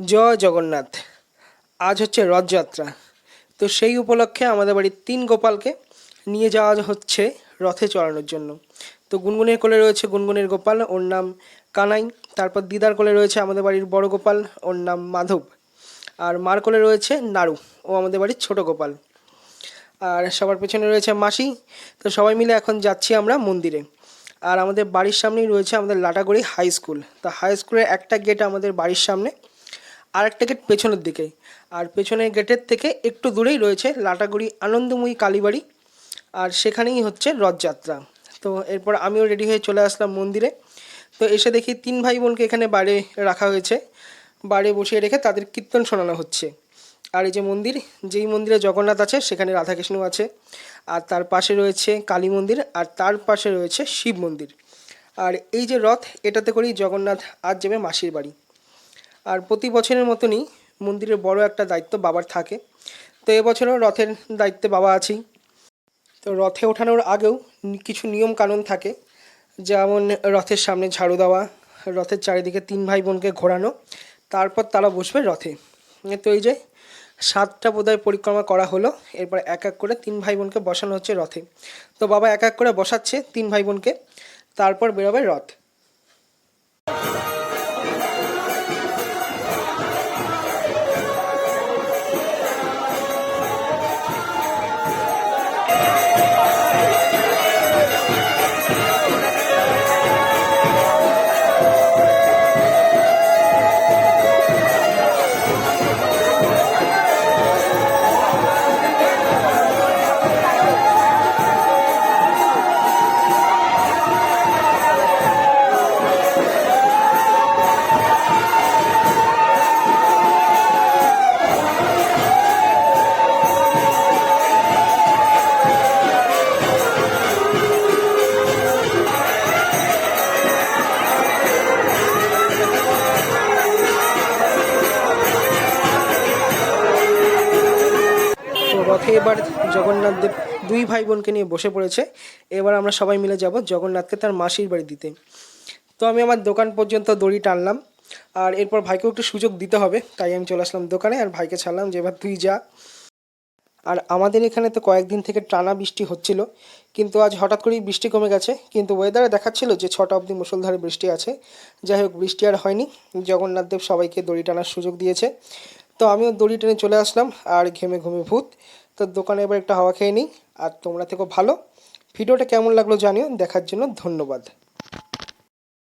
জয় জগন্নাথ। আজ হচ্ছে রথযাত্রা। তো সেই উপলক্ষে আমাদের বাড়ির ৩ গোপালকে নিয়ে যাওয়া হচ্ছে রথে চড়ানোর জন্য। তো গুনগুনের কোলে রয়েছে গুনগুনের গোপাল, ওর নাম কানাই। তারপর দিদার কোলে রয়েছে আমাদের বাড়ির বড় গোপাল, ওর নাম মাধব। আর মার কোলে রয়েছে নাড়ু, ও আমাদের বাড়ির ছোট গোপাল। আর সবার পেছনে রয়েছে মাসি। তো সবাই মিলে এখন যাচ্ছি আমরা মন্দিরে। আর আমাদের বাড়ির সামনেই রয়েছে আমাদের লাটাগুড়ি হাই স্কুল। তো হাই স্কুলের একটা গেট আমাদের বাড়ির সামনে, আর একটা গেট পেছনের দিকে। আর পেছনের গেটের থেকে একটু দূরেই রয়েছে লাটাগুড়ি আনন্দময়ী কালীবাড়ি, আর সেখানেই হচ্ছে রথযাত্রা। তো এরপর আমিও রেডি হয়ে চলে আসলাম মন্দিরে। তো এসে দেখি 3 ভাই বোনকে এখানে বাইরে রাখা হয়েছে, বাইরে বসিয়ে রেখে তাদের কীর্তন শোনানো হচ্ছে। আর এই যে মন্দির, যেই মন্দিরে জগন্নাথ আছে সেখানে রাধাকৃষ্ণ আছে। আর তার পাশে রয়েছে কালী মন্দির, আর তার পাশে রয়েছে শিব মন্দির। আর এই যে রথ, এটাতে করেই জগন্নাথ আজ যাবে মাসির বাড়ি। আর প্রতি বছরের মতনই মন্দিরের বড় একটা দায়িত্ব বাবার থাকে। তো এবছরও রথের দায়িত্বে বাবা আছেই। তো রথে ওঠানোর আগেও কিছু নিয়ম কানুন থাকে, যেমন রথের সামনে ঝাড়ু দেওয়া, রথের চারিদিকে 3 ভাই বোনকে ঘোরানো, তারপর তারা বসবে রথে। তো এই যে 7টা বোধহয় পরিক্রমা করা হলো, এরপর এক এক করে 3 ভাই বোনকে বসানো হচ্ছে রথে। তো বাবা এক এক করে বসাচ্ছে 3 ভাই বোনকে, তারপর বেরোবে রথ। তো রথে এবার জগন্নাথ দেব 2 ভাই বোনকে নিয়ে বসে পড়েছে। এবার আমরা সবাই মিলে যাব জগন্নাথকে তার মাসির বাড়ি দিতে। তো আমি আমার দোকান পর্যন্ত দড়ি টানলাম, আর এরপর ভাইকেও একটু সুযোগ দিতে হবে, তাই আমি চলে আসলাম দোকানে আর ভাইকে ছাড়লাম যে এবার তুই যা। আর আমাদের এখানে তো কয়েকদিন থেকে টানা বৃষ্টি হচ্ছিল, কিন্তু আজ হঠাৎ করেই বৃষ্টি কমে গেছে, কিন্তু ওয়েদারে দেখাচ্ছিল যে 6টা অবধি মুষলধারে বৃষ্টি আছে। যাই হোক, বৃষ্টি আর হয়নি। জগন্নাথ দেব সবাইকে দড়ি টানার সুযোগ দিয়েছে। তো আমিও দড়ি টেনে চলে আসলাম, আর ঘেমে ঘুমে ভূত। তো দোকানে এবার একটা হাওয়া খেয়ে নিই। আর তোমরা থেকো ভালো। ভিডিওটা কেমন লাগলো জানিও। দেখার জন্য ধন্যবাদ।